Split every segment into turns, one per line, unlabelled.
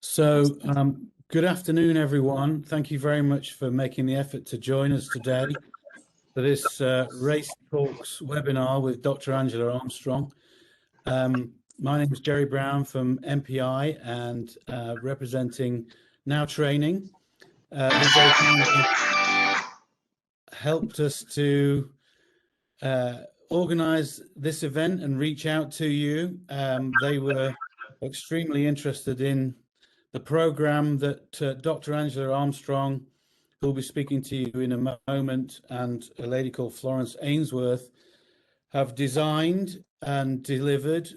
Good afternoon, everyone. Thank you very much for making the effort to join us today for this Race Talks webinar with Dr. Angela Armstrong. My name is Jerry Brown from MPI and representing Now Training, who very kindly helped us to organize this event and reach out to you. They were extremely interested in the program that Dr. Angela Armstrong, who will be speaking to you in a moment, and a lady called Florence Ainsworth have designed and delivered.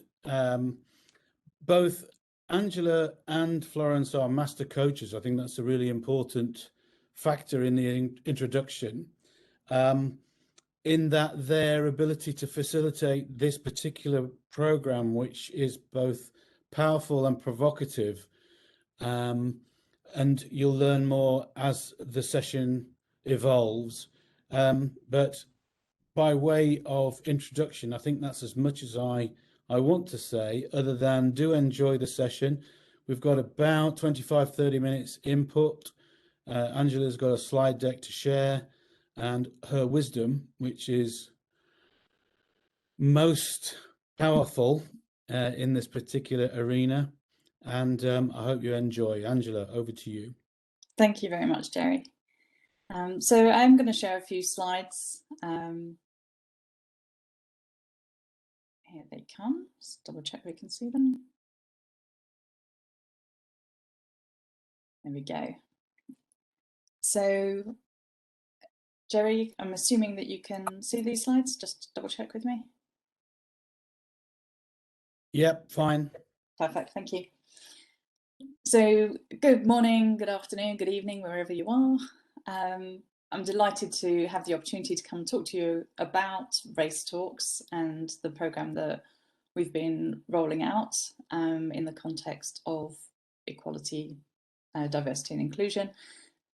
Both Angela and Florence are master coaches. I think that's a really important factor in the introduction, in that their ability to facilitate this particular program, which is both powerful and provocative. And you'll learn more as the session evolves. But by way of introduction, I think that's as much as I want to say, other than do enjoy the session. We've got about 25-30 minutes input. Angela's got a slide deck to share and her wisdom, which is most powerful in this particular arena. And I hope you enjoy. Angela, over to you.
Thank you very much, Jerry. So I'm going to share a few slides. Here they come. Just double check we can see them. There we go. So, Jerry, I'm assuming that you can see these slides. Just double check with me.
Yep, fine.
Perfect, thank you. So good morning, good afternoon, good evening, wherever you are. I'm delighted to have the opportunity to come talk to you about Race Talks and the programme that we've been rolling out in the context of equality, diversity and inclusion.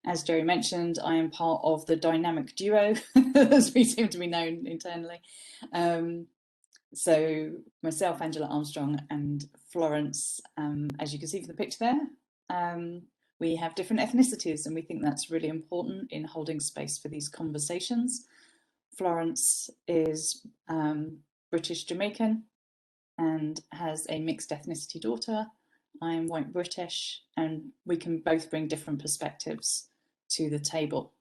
As Jerry mentioned, I am part of the dynamic duo, as we seem to be known internally. So myself, Angela Armstrong, and Florence, as you can see from the picture there, we have different ethnicities, and we think that's really important in holding space for these conversations. Florence is British Jamaican and has a mixed ethnicity daughter. I'm white British, and we can both bring different perspectives to the table.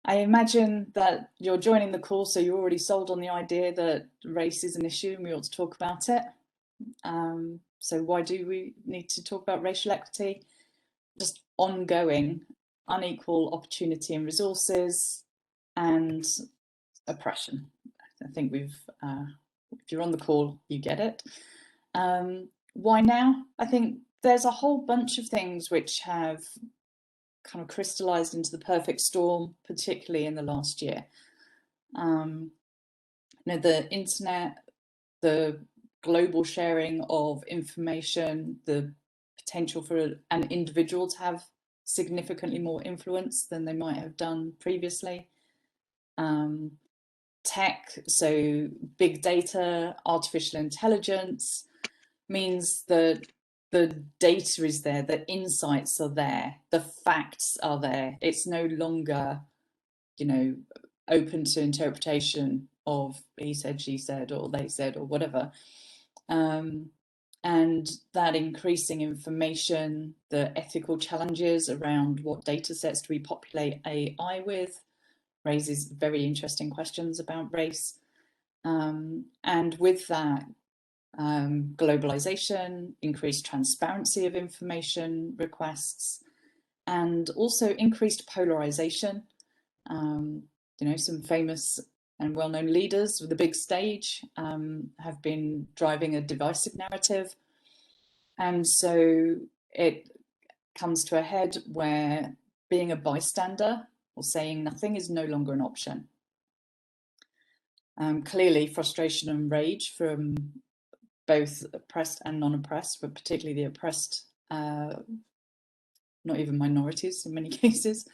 I imagine that you're joining the call, so you're already sold on the idea that race is an issue and we ought to talk about it. So why do we need to talk about racial equity? Just ongoing unequal opportunity and resources and oppression. I think if you're on the call, you get it. Why now? I think there's a whole bunch of things which have kind of crystallized into the perfect storm, particularly in the last year. You know, the internet, the global sharing of information, the potential for an individual to have significantly more influence than they might have done previously. Tech, so big data, artificial intelligence, means that the data is there, the insights are there, the facts are there. It's no longer, you know, open to interpretation of he said, she said, or they said, or whatever. And that increasing information, the ethical challenges around what data sets do we populate AI with, raises very interesting questions about race. And with that, globalization, increased transparency of information requests, and also increased polarization. You know, some famous and well-known leaders with the big stage have been driving a divisive narrative. And so it comes to a head where being a bystander or saying nothing is no longer an option. Clearly, frustration and rage from both oppressed and non-oppressed, but particularly the oppressed, not even minorities in many cases,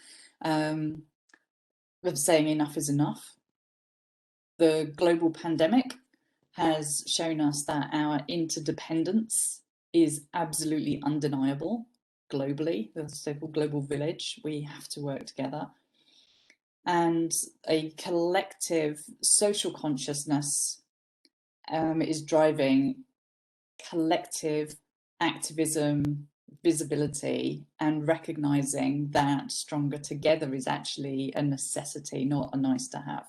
of saying enough is enough. The global pandemic has shown us that our interdependence is absolutely undeniable globally, the so-called global village. We have to work together. And a collective social consciousness is driving collective activism, visibility, and recognizing that stronger together is actually a necessity, not a nice to have.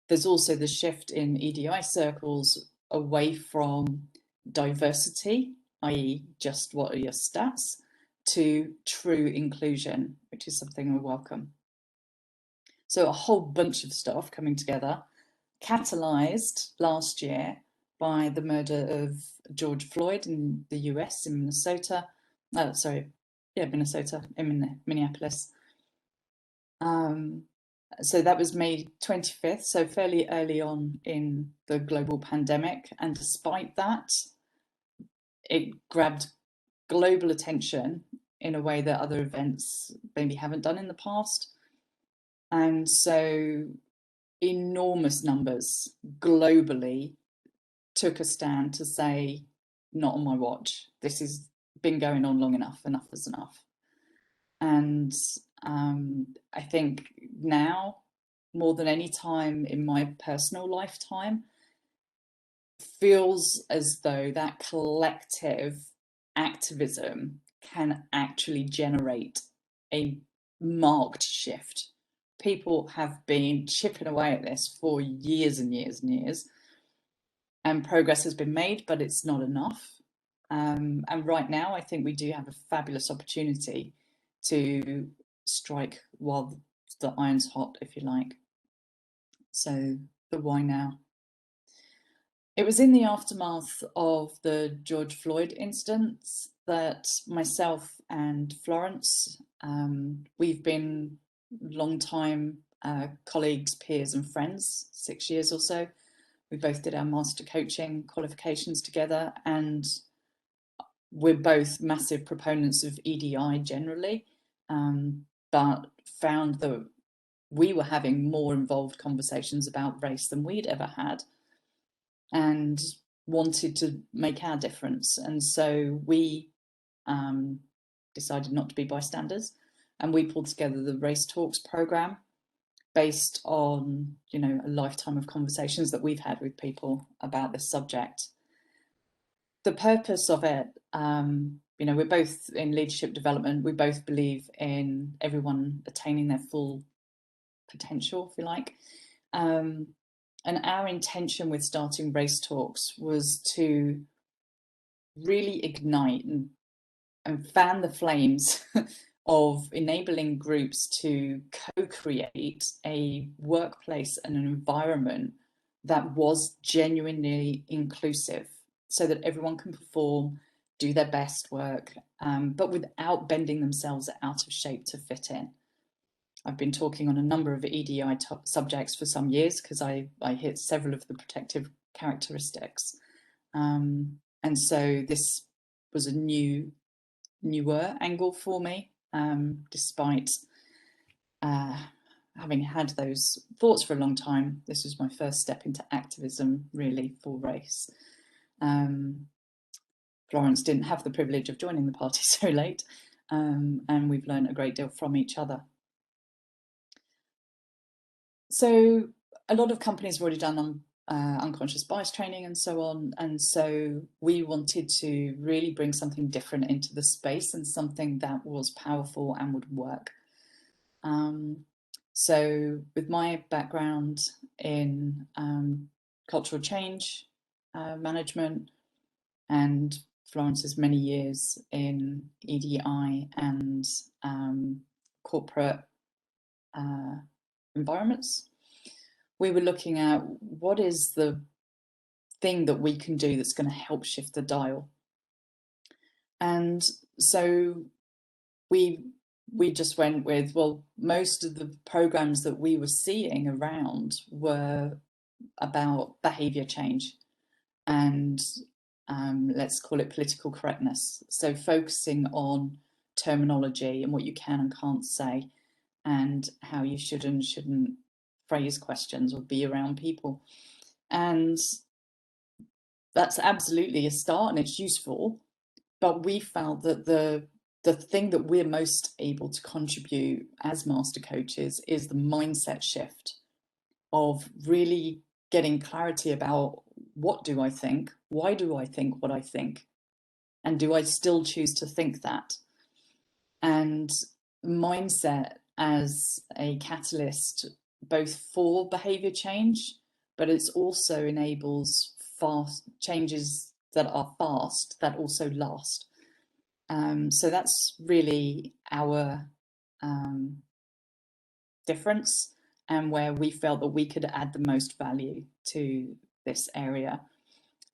There's also the shift in EDI circles away from diversity, i.e. just what are your stats, to true inclusion, which is something we welcome. So a whole bunch of stuff coming together, catalyzed last year by the murder of George Floyd in the US, in Minnesota. Minnesota, in Minneapolis. So that was May 25th, so fairly early on in the global pandemic. And despite that, it grabbed global attention in a way that other events maybe haven't done in the past. And so enormous numbers globally took a stand to say, not on my watch. This has been going on long enough. Enough is enough. And I think now, more than any time in my personal lifetime, feels as though that collective activism can actually generate a marked shift. People have been chipping away at this for years and years and years, and progress has been made, but it's not enough. And right now, I think we do have a fabulous opportunity to strike while the iron's hot, if you like. So the why now? It was in the aftermath of the George Floyd incident that myself and Florence, we've been long-time colleagues, peers and friends, 6 years or so. We both did our master coaching qualifications together, and we're both massive proponents of EDI generally, but found that we were having more involved conversations about race than we'd ever had, and wanted to make our difference. And so we decided not to be bystanders, and we pulled together the Race Talks program based on, you know, a lifetime of conversations that we've had with people about this subject. The purpose of it, you know, we're both in leadership development. We both believe in everyone attaining their full potential, if you like. And our intention with starting Race Talks was to really ignite and fan the flames of enabling groups to co-create a workplace and an environment that was genuinely inclusive, so that everyone can perform, do their best work, but without bending themselves out of shape to fit in. I've been talking on a number of EDI subjects for some years because I hit several of the protective characteristics. And so this was a newer angle for me, despite having had those thoughts for a long time. This was my first step into activism, really, for race. Florence didn't have the privilege of joining the party so late, and we've learned a great deal from each other. So a lot of companies have already done unconscious bias training and so on. And so we wanted to really bring something different into the space, and something that was powerful and would work. So with my background in cultural change management, and Florence's many years in EDI and corporate environments, we were looking at what is the thing that we can do that's going to help shift the dial. And so we just went with, well, most of the programs that we were seeing around were about behavior change and let's call it political correctness. So focusing on terminology and what you can and can't say, and how you should and shouldn't phrase questions or be around people. And that's absolutely a start, and it's useful, but we felt that the thing that we're most able to contribute as master coaches is the mindset shift of really getting clarity about, what do I think? Why do I think what I think? And do I still choose to think that? And mindset as a catalyst, both for behavior change, but it also enables fast changes that are fast, that also last. So that's really our difference, and where we felt that we could add the most value to this area.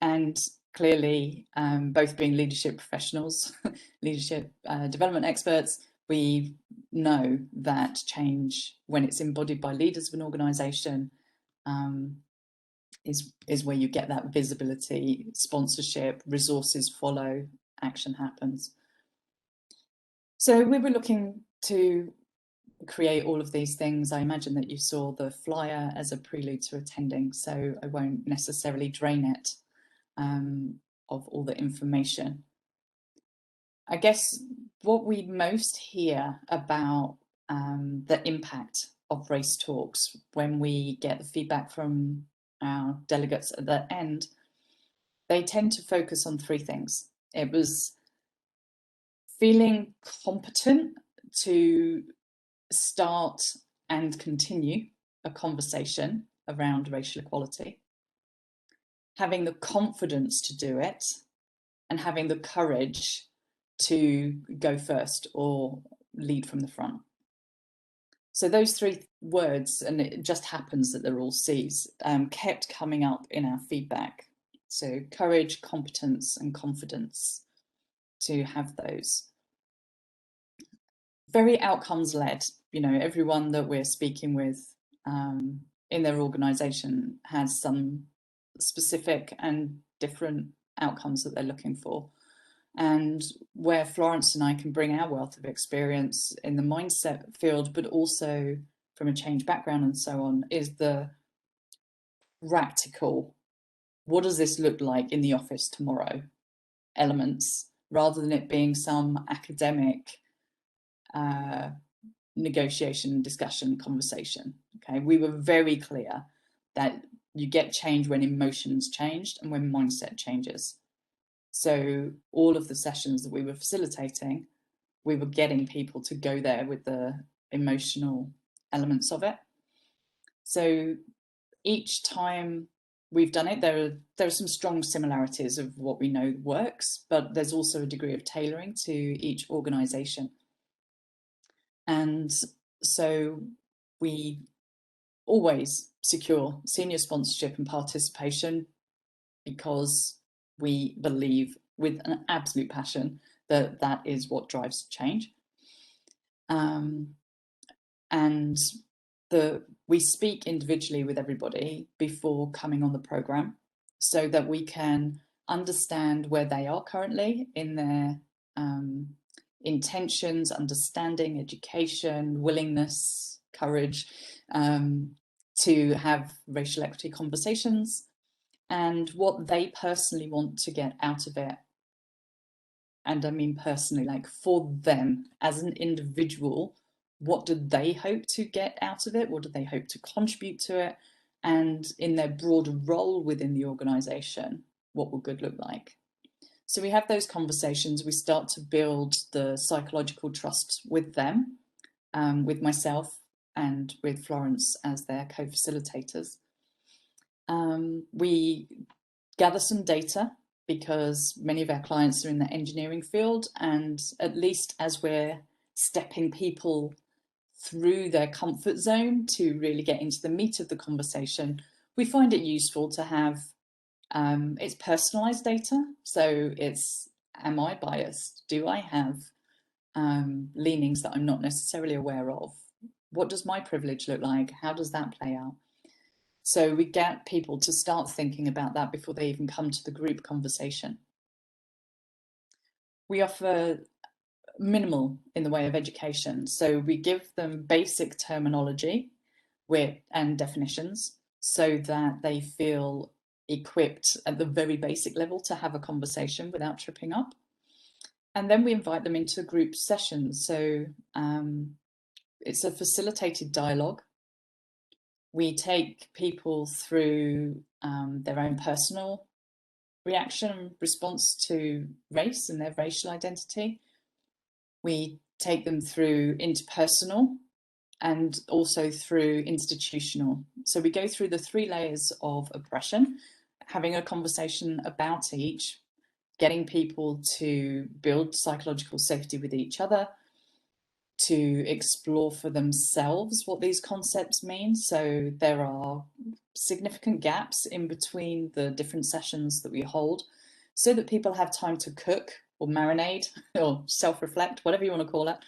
And clearly, both being leadership professionals, leadership development experts, we know that change, when it's embodied by leaders of an organisation, is where you get that visibility, sponsorship, resources follow, action happens. So we were looking to create all of these things. I imagine that you saw the flyer as a prelude to attending, so I won't necessarily drain it of all the information. I guess what we most hear about the impact of race talks, when we get the feedback from our delegates at the end, they tend to focus on three things. It was feeling competent to start and continue a conversation around racial equality, having the confidence to do it, and having the courage to go first or lead from the front. So those three words, and it just happens that they're all C's, kept coming up in our feedback. So courage, competence, and confidence, to have those. Very outcomes led. You know, everyone that we're speaking with in their organisation has some specific and different outcomes that they're looking for. And where Florence and I can bring our wealth of experience in the mindset field, but also from a change background and so on, is the practical, what does this look like in the office tomorrow elements, rather than it being some academic negotiation, discussion, conversation. Okay, we were very clear that you get change when emotions changed and when mindset changes. So all of the sessions that we were facilitating, we were getting people to go there with the emotional elements of it. So each time we've done it, there are some strong similarities of what we know works, but there's also a degree of tailoring to each organisation. And so we always secure senior sponsorship and participation, because we believe with an absolute passion that that is what drives change. And we speak individually with everybody before coming on the programme, so that we can understand where they are currently in their intentions, understanding, education, willingness, courage to have racial equity conversations, and what they personally want to get out of it. And I mean personally, like for them as an individual, what do they hope to get out of it? What do they hope to contribute to it? And in their broader role within the organisation, what will good look like? So we have those conversations. We start to build the psychological trust with them, with myself and with Florence as their co-facilitators. We gather some data, because many of our clients are in the engineering field, and at least as we're stepping people through their comfort zone to really get into the meat of the conversation, we find it useful to have it's personalized data. So it's, am I biased? Do I have leanings that I'm not necessarily aware of? What does my privilege look like? How does that play out? So we get people to start thinking about that before they even come to the group conversation. We offer minimal in the way of education. So we give them basic terminology and definitions, so that they feel equipped at the very basic level to have a conversation without tripping up. And then we invite them into group sessions. So it's a facilitated dialogue. We take people through their own personal reaction and response to race and their racial identity. We take them through interpersonal and also through institutional. So we go through the 3 layers of oppression, having a conversation about each, getting people to build psychological safety with each other, to explore for themselves what these concepts mean. So there are significant gaps in between the different sessions that we hold so that people have time to cook or marinate or self-reflect, whatever you want to call it.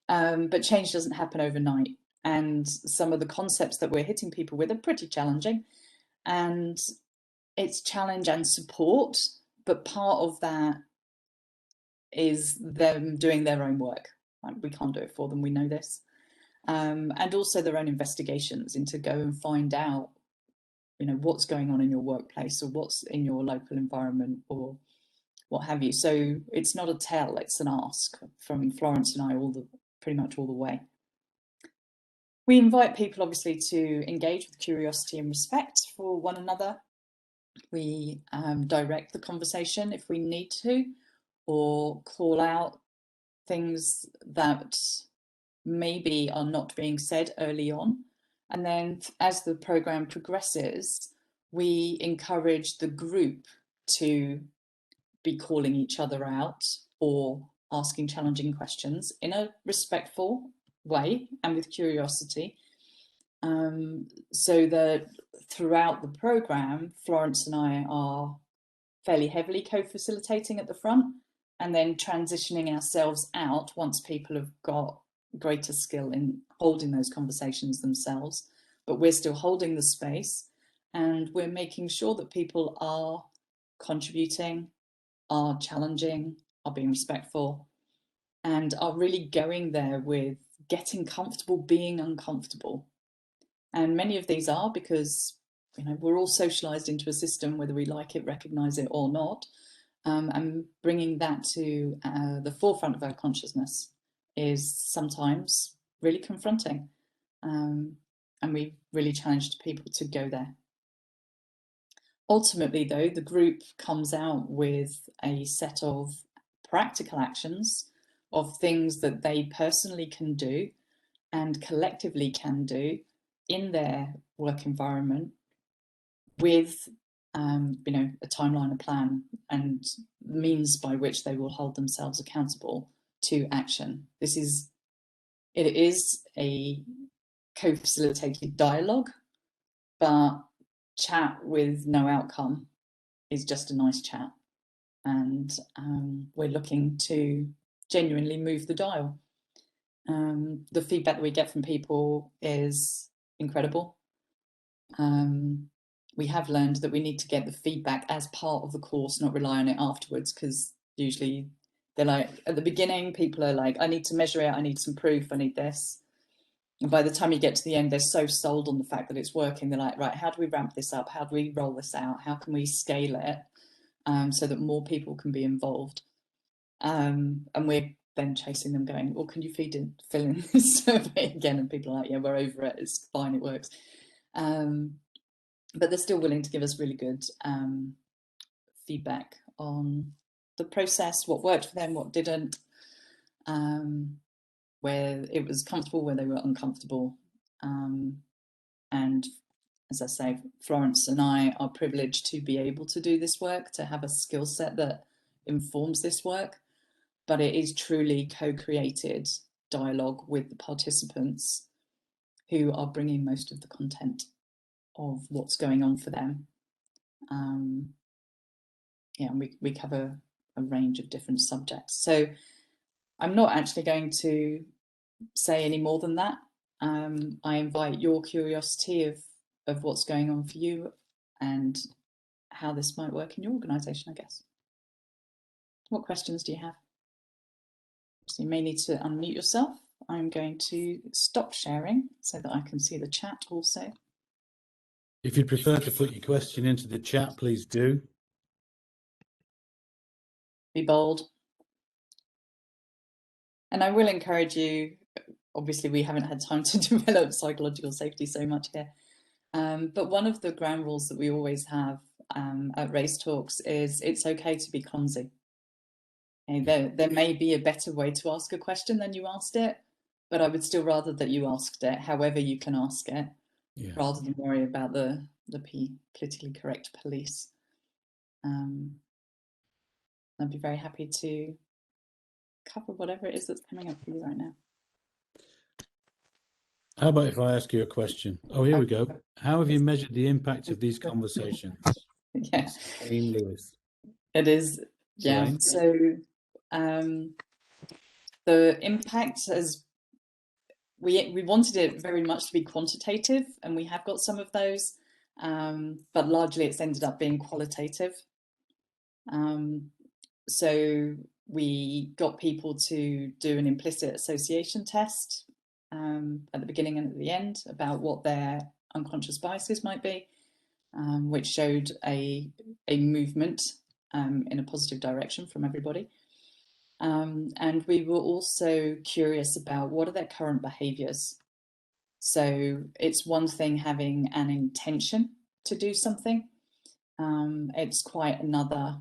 But change doesn't happen overnight. And some of the concepts that we're hitting people with are pretty challenging. And it's challenge and support, but part of that is them doing their own work. Like, we can't do it for them, we know this. And also their own investigations into go and find out, you know, what's going on in your workplace or what's in your local environment or what have you. So it's not a tell, it's an ask from Florence and I pretty much all the way. We invite people obviously to engage with curiosity and respect for one another. We direct the conversation if we need to, or call out things that maybe are not being said early on. And then as the program progresses, we encourage the group to be calling each other out or asking challenging questions in a respectful way and with curiosity. So that throughout the program, Florence and I are fairly heavily co-facilitating at the front and then transitioning ourselves out once people have got greater skill in holding those conversations themselves. But we're still holding the space and we're making sure that people are contributing, are challenging, are being respectful, and are really going there with getting comfortable being uncomfortable. And many of these are because, you know, we're all socialized into a system, whether we like it, recognize it or not. And bringing that to the forefront of our consciousness is sometimes really confronting. And we really challenged people to go there. Ultimately, though, the group comes out with a set of practical actions of things that they personally can do and collectively can do in their work environment with you know, a timeline, a plan, and means by which they will hold themselves accountable to action. It is a co-facilitated dialogue, but chat with no outcome is just a nice chat. And we're looking to genuinely move the dial. The feedback that we get from people is incredible. We have learned that we need to get the feedback as part of the course, not rely on it afterwards, because usually they're like, at the beginning, people are like, I need to measure it, I need some proof, I need this. And by the time you get to the end, they're so sold on the fact that it's working. They're like, right, how do we ramp this up? How do we roll this out? How can we scale it so that more people can be involved? And we're then chasing them going, well, can you fill in this survey again? And people are like, yeah, we're over it, it's fine, it works. But they're still willing to give us really good feedback on the process, what worked for them, what didn't, where it was comfortable, where they were uncomfortable. And as I say, Florence and I are privileged to be able to do this work, to have a skill set that informs this work, but it is truly co-created dialogue with the participants who are bringing most of the content of what's going on for them. Yeah, and we cover a range of different subjects. So I'm not actually going to say any more than that. I invite your curiosity of what's going on for you and how this might work in your organisation, I guess. What questions do you have? So you may need to unmute yourself. I'm going to stop sharing so that I can see the chat also.
If you'd prefer to put your question into the chat, please do.
Be bold. And I will encourage you, obviously we haven't had time to develop psychological safety so much here, but one of the ground rules that we always have at race talks is it's okay to be clumsy. Okay, there may be a better way to ask a question than you asked it, but I would still rather that you asked it, however you can ask it, rather than worry about the politically correct police. I'd be very happy to cover whatever it is that's coming up for you right now.
How about if I ask you a question? Oh, here we go. How have you measured the impact of these conversations?
Yeah,
Lewis.
it is. Yeah. So the impact has, we wanted it very much to be quantitative, and we have got some of those, but largely it's ended up being qualitative. So we got people to do an implicit association test at the beginning and at the end about what their unconscious biases might be, which showed a movement in a positive direction from everybody. And we were also curious about what are their current behaviors. So it's one thing having an intention to do something. It's quite another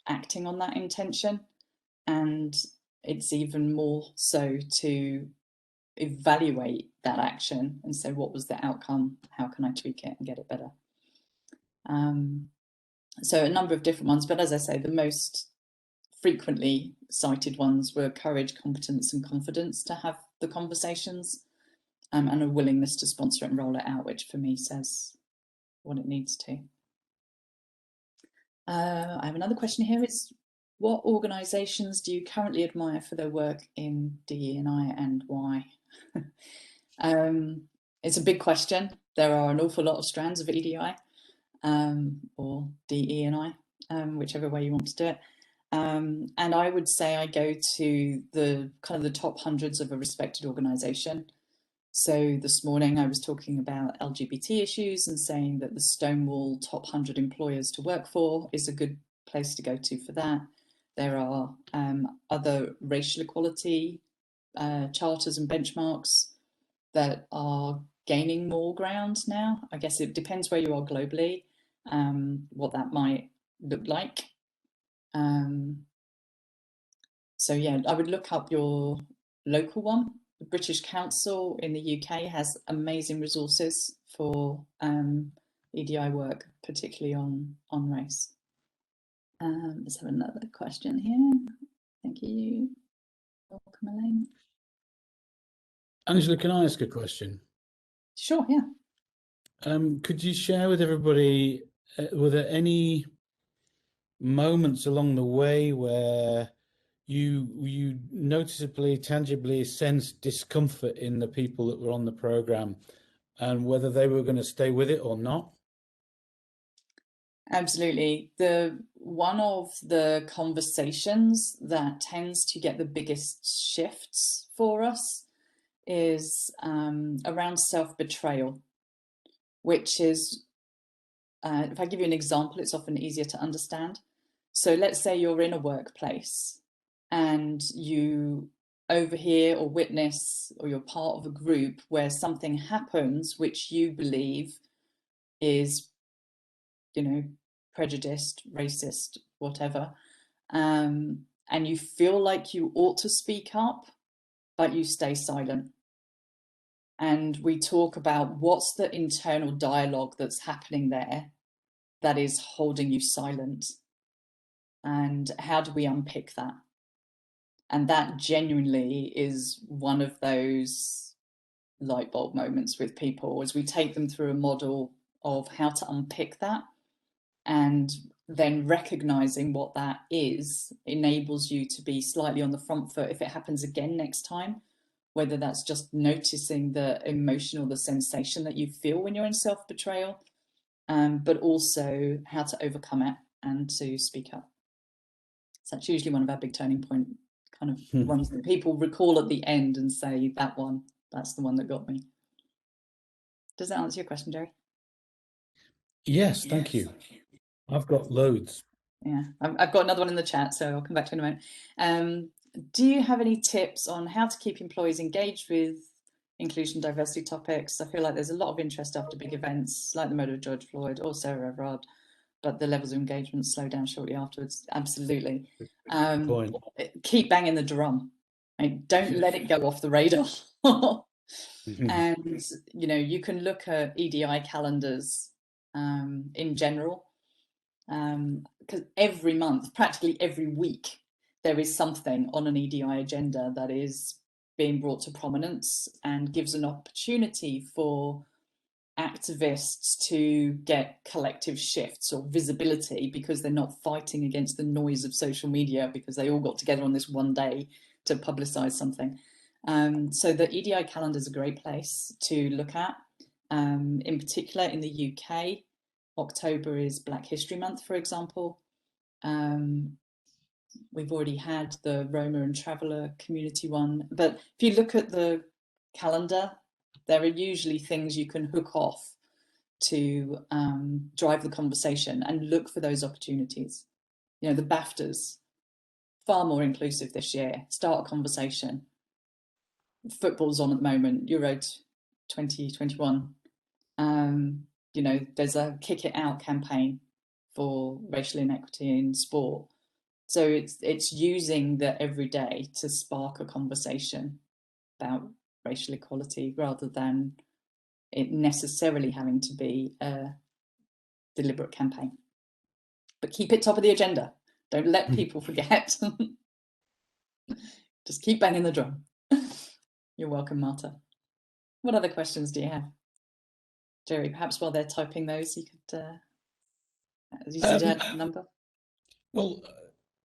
acting on that intention. And it's even more so to evaluate that action and say, what was the outcome? How can I tweak it and get it better? So a number of different ones, but as I say, the most frequently cited ones were courage, competence, and confidence to have the conversations, and a willingness to sponsor it and roll it out, which for me says what it needs to. I have another question here. It's, what organisations do you currently admire for their work in DE&I and why? It's a big question. There are an awful lot of strands of EDI or DE&I, whichever way you want to do it. And I would say I go to the kind of the top hundreds of a respected organisation. So this morning I was talking about LGBT issues and saying that the Stonewall top 100 employers to work for is a good place to go to for that. There are other racial equality charters and benchmarks that are gaining more ground now. I guess it depends where you are globally, what that might look like. So yeah, I would look up your local one. The British Council in the UK has amazing resources for EDI work, particularly on race. Let's have another question here. Thank you. Welcome, Elaine.
Angela, can I ask a question?
Sure, yeah.
Could you share with everybody, were there any moments along the way where you noticeably, tangibly sensed discomfort in the people that were on the program, and whether they were going to stay with it or not?
Absolutely. One of the conversations that tends to get the biggest shifts for us is around self-betrayal, which is, if I give you an example, it's often easier to understand. So let's say you're in a workplace and you overhear or witness, or you're part of a group where something happens which you believe is, you know, prejudiced, racist, whatever, and you feel like you ought to speak up, but you stay silent. And we talk about what's the internal dialogue that's happening there that is holding you silent, and how do we unpick that? And that genuinely is one of those light bulb moments with people, as we take them through a model of how to unpick that, and then recognizing what that is enables you to be slightly on the front foot if it happens again next time, whether that's just noticing the emotion or the sensation that you feel when you're in self-betrayal, but also how to overcome it and to speak up. So that's usually one of our big turning point kind of ones that people recall at the end and say, that one, that's the one that got me. Does that answer your question, Jerry?
Yes, thank you. I've got loads.
Yeah, I've got another one in the chat, so I'll come back to it in a moment. Do you have any tips on how to keep employees engaged with inclusion diversity topics? I feel like there's a lot of interest after big events like the murder of George Floyd or Sarah Everard, but the levels of engagement slow down shortly afterwards. Absolutely.
Point.
Keep banging the drum. Don't let it go off the radar. And, you know, you can look at EDI calendars in general, because every month, practically every week, there is something on an EDI agenda that is being brought to prominence and gives an opportunity for activists to get collective shifts or visibility, because they're not fighting against the noise of social media, because they all got together on this one day to publicize something. So the EDI calendar is a great place to look at. In particular, in the UK, October is Black History Month, for example. We've already had the Roma and Traveller community one, but if you look at the calendar, there are usually things you can hook off to drive the conversation and look for those opportunities. You know, the BAFTAs, far more inclusive this year. Start a conversation. Football's on at the moment, Euro 2021. You know, there's a Kick It Out campaign for racial inequity in sport. So it's using the everyday to spark a conversation about racial equality rather than it necessarily having to be a deliberate campaign. But keep it top of the agenda. Don't let people forget. Just keep banging the drum. You're welcome, Marta. What other questions do you have? Jerry, perhaps while they're typing those, you could, as you said, add a number.
Well,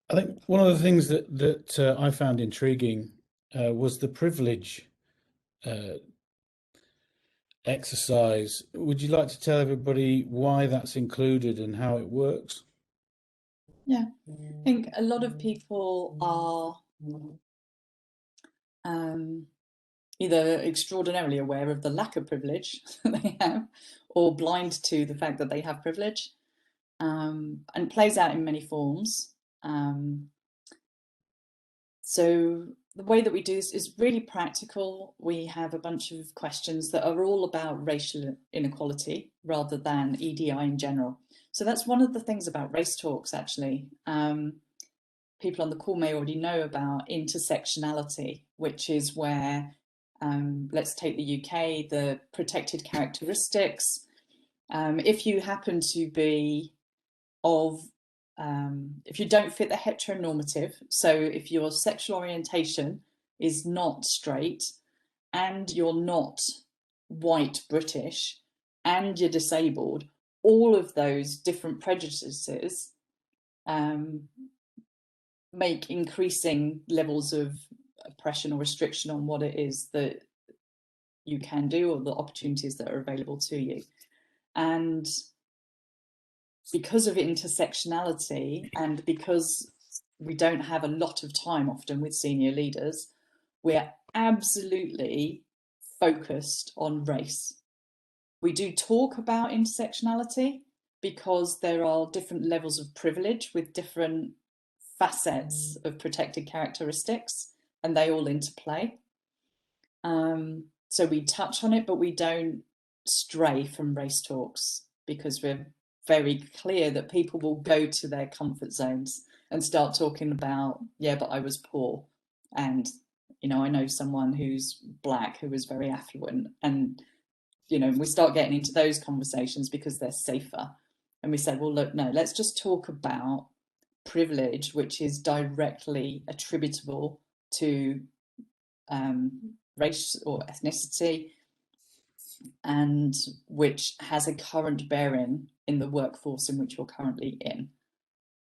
I think one of the things that I found intriguing was the privilege exercise. Would you like to tell everybody why that's included and how it works?
Yeah, I think a lot of people are either extraordinarily aware of the lack of privilege that they have, or blind to the fact that they have privilege, and it plays out in many forms. So the way that we do this is really practical. We have a bunch of questions that are all about racial inequality rather than EDI in general. So that's one of the things about race talks, actually. People on the call may already know about intersectionality, which is where, let's take the UK, the protected characteristics. If you happen to be of, if you don't fit the heteronormative, so if your sexual orientation is not straight and you're not white British and you're disabled, all of those different prejudices make increasing levels of oppression or restriction on what it is that you can do or the opportunities that are available to you. And because of intersectionality and because we don't have a lot of time often with senior leaders, we're absolutely focused on race. We do talk about intersectionality because there are different levels of privilege with different facets of protected characteristics, and they all interplay. So we touch on it, but we don't stray from race talks because we're very clear that people will go to their comfort zones and start talking about, yeah, but I was poor. And, you know, I know someone who's Black who was very affluent. And, you know, we start getting into those conversations because they're safer. And we say, well, look, no, let's just talk about privilege, which is directly attributable to race or ethnicity, and which has a current bearing in the workforce in which you're currently in.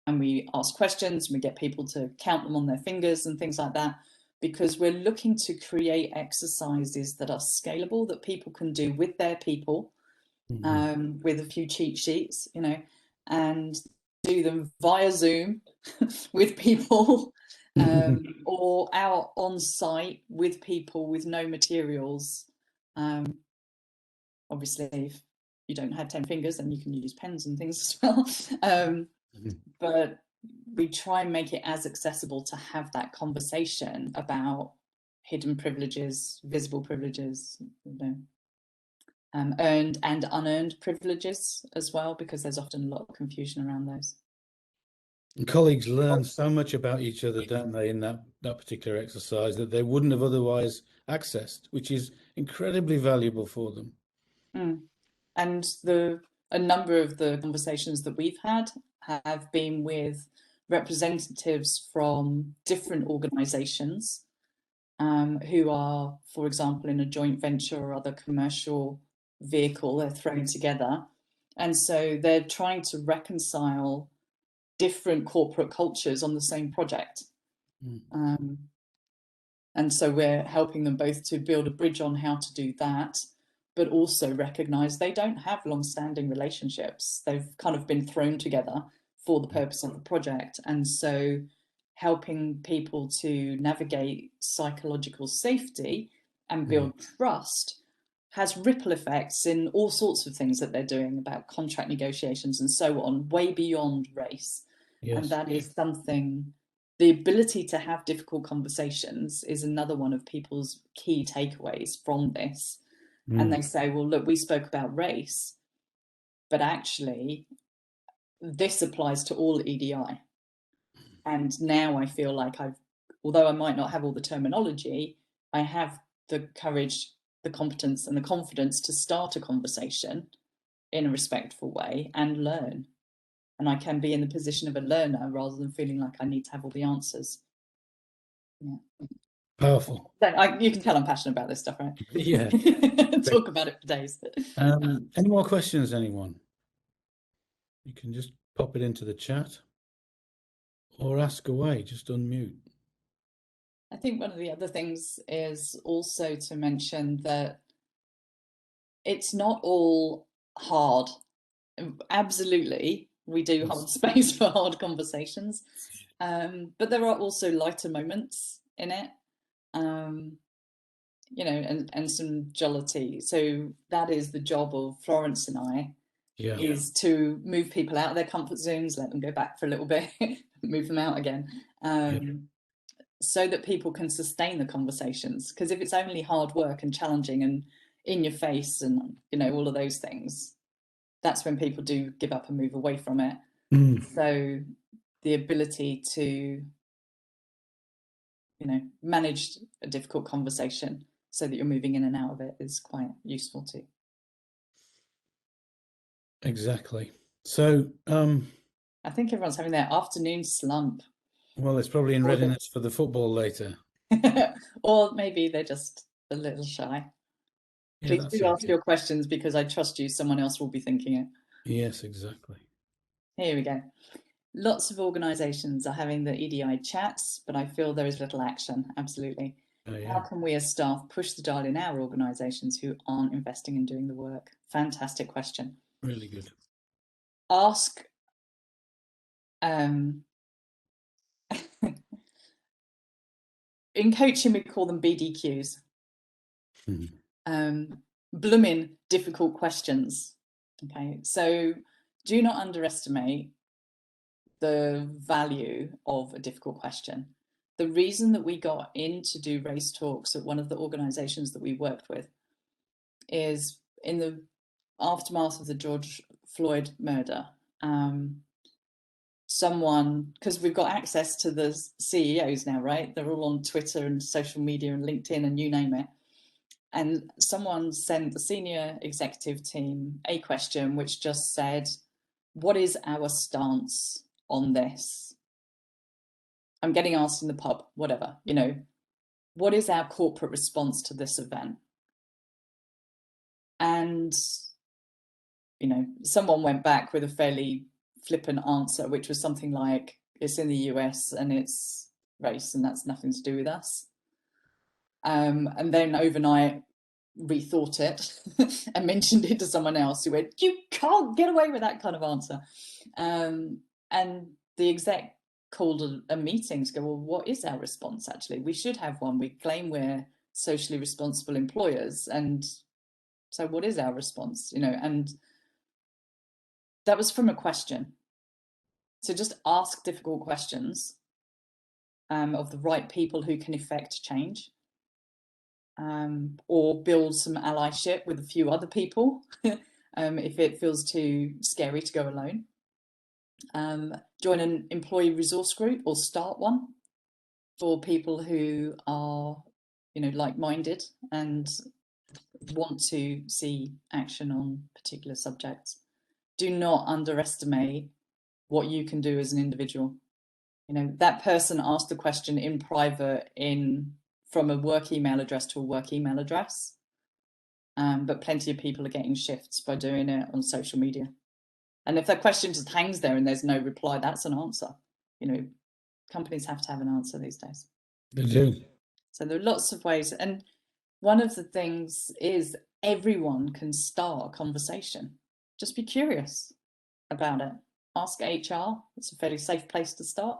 And we ask questions and we get people to count them on their fingers and things like that, because we're looking to create exercises that are scalable, that people can do with their people, with a few cheat sheets, you know, and do them via Zoom with people or out on site with people with no materials. Obviously, if you don't have 10 fingers, then you can use pens and things as well. But we try and make it as accessible to have that conversation about hidden privileges, visible privileges, you know, earned and unearned privileges as well, because there's often a lot of confusion around those.
And colleagues learn so much about each other, don't they, in that particular exercise that they wouldn't have otherwise accessed, which is incredibly valuable for them.
Mm. And a number of the conversations that we've had have been with representatives from different organisations who are, for example, in a joint venture or other commercial vehicle, they're thrown together. And so they're trying to reconcile different corporate cultures on the same project. And so we're helping them both to build a bridge on how to do that, but also recognise they don't have long-standing relationships. They've kind of been thrown together for the purpose of the project. And so helping people to navigate psychological safety and build trust has ripple effects in all sorts of things that they're doing about contract negotiations and so on, way beyond race.
Yes.
And that is something, the ability to have difficult conversations is another one of people's key takeaways from this. And they say, well, look, we spoke about race, but actually this applies to all EDI. And now I feel like although I might not have all the terminology, I have the courage, the competence and the confidence to start a conversation in a respectful way and learn. And I can be in the position of a learner rather than feeling like I need to have all the answers. Yeah.
Powerful.
You can tell I'm passionate about this stuff, right?
Yeah.
Talk about it for days.
Any more questions, anyone? You can just pop it into the chat or ask away, just unmute.
I think one of the other things is also to mention that it's not all hard. Absolutely, we do hold space for hard conversations, but there are also lighter moments in it, you know, and some jollity. So that is the job of Florence and I, is to move people out of their comfort zones, let them go back for a little bit, move them out again, so that people can sustain the conversations. Because if it's only hard work and challenging and in your face and, you know, all of those things, that's when people do give up and move away from it. So the ability to, you know, manage a difficult conversation so that you're moving in and out of it is quite useful too.
Exactly. So
I think everyone's having their afternoon slump.
Well, it's probably in readiness for the football later.
Or maybe they're just a little shy. Please do ask your questions, because I trust you, someone else will be thinking it.
Yes, exactly.
Here we go. Lots of organisations are having the EDI chats, but I feel there is little action. Absolutely. How can we as staff push the dial in our organisations who aren't investing in doing the work? Fantastic question.
Really good.
Ask in coaching, we call them BDQs. Blooming difficult questions. Okay, so do not underestimate the value of a difficult question. The reason that we got in to do race talks at one of the organisations that we worked with is in the aftermath of the George Floyd murder. Someone, because we've got access to the CEOs now, right? They're all on Twitter and social media and LinkedIn and you name it. And someone sent the senior executive team a question which just said, what is our stance on this? I'm getting asked in the pub, whatever, you know, what is our corporate response to this event? And, you know, someone went back with a fairly flippant answer, which was something like, it's in the US and it's race and that's nothing to do with us. And then overnight rethought it and mentioned it to someone else who went, you can't get away with that kind of answer. And the exec called a meeting to go, well, what is our response actually? We should have one. We claim we're socially responsible employers. And so what is our response? You know, and that was from a question. So just ask difficult questions of the right people who can effect change, or build some allyship with a few other people if it feels too scary to go alone. Join an employee resource group or start one for people who are, like-minded and want to see action on particular subjects. Do not underestimate what you can do as an individual. That person asked the question in private from a work email address to a work email address. But plenty of people are getting shifts by doing it on social media. And if that question just hangs there and there's no reply, that's an answer. Companies have to have an answer these days.
They do.
So there are lots of ways. And one of the things is everyone can start a conversation. Just be curious about it. Ask HR. It's a fairly safe place to start.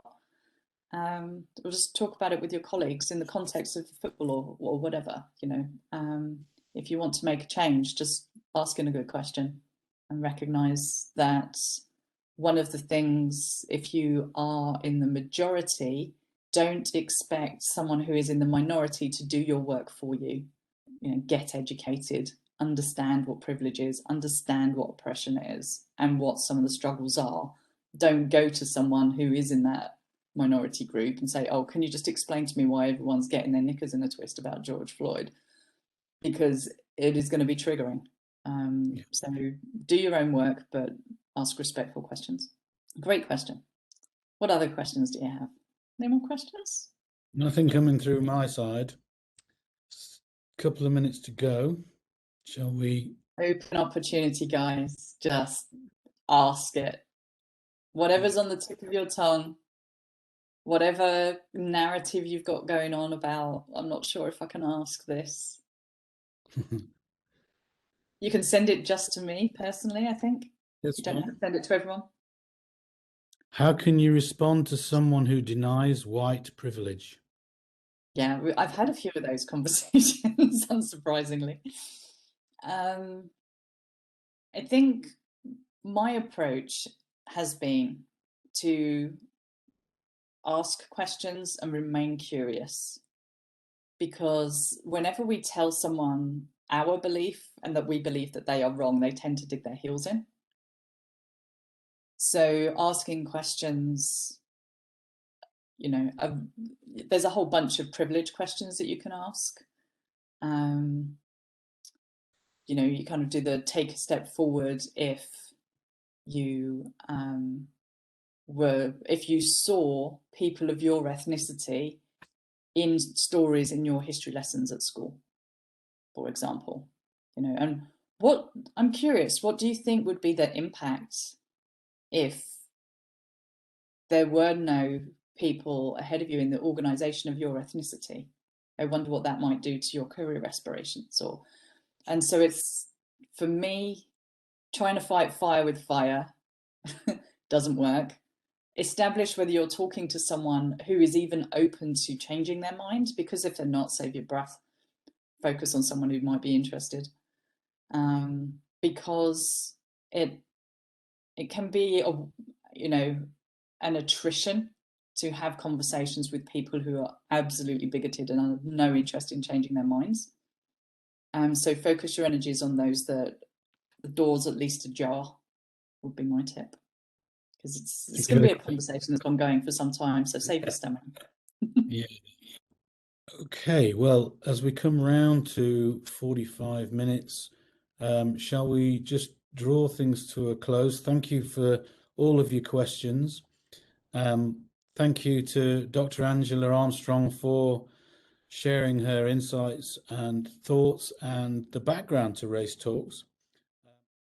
Or just talk about it with your colleagues in the context of football or whatever. If you want to make a change, just asking a good question and recognize that one of the things, if you are in the majority, don't expect someone who is in the minority to do your work for you. Get educated, understand what privilege is, understand what oppression is and what some of the struggles are. Don't go to someone who is in that minority group and say, oh, can you just explain to me why everyone's getting their knickers in a twist about George Floyd? Because it is going to be triggering. So do your own work, but ask respectful questions. Great question. What other questions do you have? Any more questions?
Nothing coming through my side. Couple of minutes to go. Shall we?
Open opportunity, guys. Just ask it. Whatever's on the tip of your tongue, whatever narrative you've got going on about, I'm not sure if I can ask this. You can send it just to me personally, I think.
That's
you don't
fine.
have to send it to everyone.
How can you respond to someone who denies white privilege?
Yeah, I've had a few of those conversations, unsurprisingly. I think my approach has been to ask questions and remain curious, because whenever we tell someone our belief and that we believe that they are wrong, they tend to dig their heels in. So asking questions, there's a whole bunch of privilege questions that you can ask. You kind of do the take a step forward if you if you saw people of your ethnicity in stories in your history lessons at school, for example. And I'm curious, what do you think would be the impact if there were no people ahead of you in the organization of your ethnicity? I wonder what that might do to your career aspirations. And so it's, for me, trying to fight fire with fire doesn't work. Establish whether you're talking to someone who is even open to changing their mind, because if they're not, save your breath. Focus on someone who might be interested, because it can be an attrition to have conversations with people who are absolutely bigoted and have no interest in changing their minds. So focus your energies on those that the door's at least ajar, would be my tip, because it's going to be a conversation that's ongoing for some time, so save your stomach.
Yeah. Okay, well, as we come round to 45 minutes, shall we just draw things to a close? Thank you for all of your questions. Thank you to Dr. Angela Armstrong for sharing her insights and thoughts and the background to Race Talks.